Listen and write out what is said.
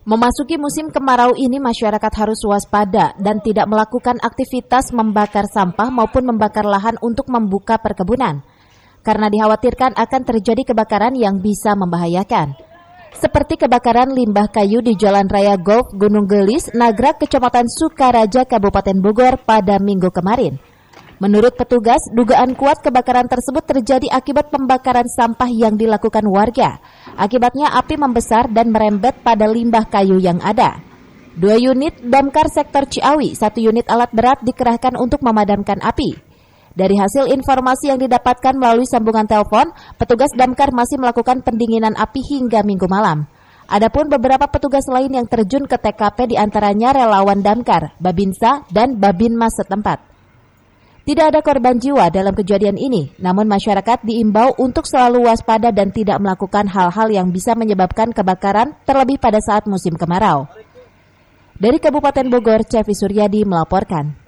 Memasuki musim kemarau ini masyarakat harus waspada dan tidak melakukan aktivitas membakar sampah maupun membakar lahan untuk membuka perkebunan, karena dikhawatirkan akan terjadi kebakaran yang bisa membahayakan. Seperti kebakaran limbah kayu di Jalan Raya Golf Gunung Gelis, Nagrag, Kecamatan Sukaraja, Kabupaten Bogor pada Minggu kemarin. Menurut petugas, dugaan kuat kebakaran tersebut terjadi akibat pembakaran sampah yang dilakukan warga. Akibatnya api membesar dan merembet pada limbah kayu yang ada. 2 unit damkar sektor Ciawi, 1 unit alat berat dikerahkan untuk memadamkan api. Dari hasil informasi yang didapatkan melalui sambungan telepon, petugas damkar masih melakukan pendinginan api hingga Minggu malam. Adapun beberapa petugas lain yang terjun ke TKP diantaranya relawan damkar, Babinsa, dan Babinmas setempat. Tidak ada korban jiwa dalam kejadian ini, namun masyarakat diimbau untuk selalu waspada dan tidak melakukan hal-hal yang bisa menyebabkan kebakaran terlebih pada saat musim kemarau. Dari Kabupaten Bogor, Cevi Suryadi melaporkan.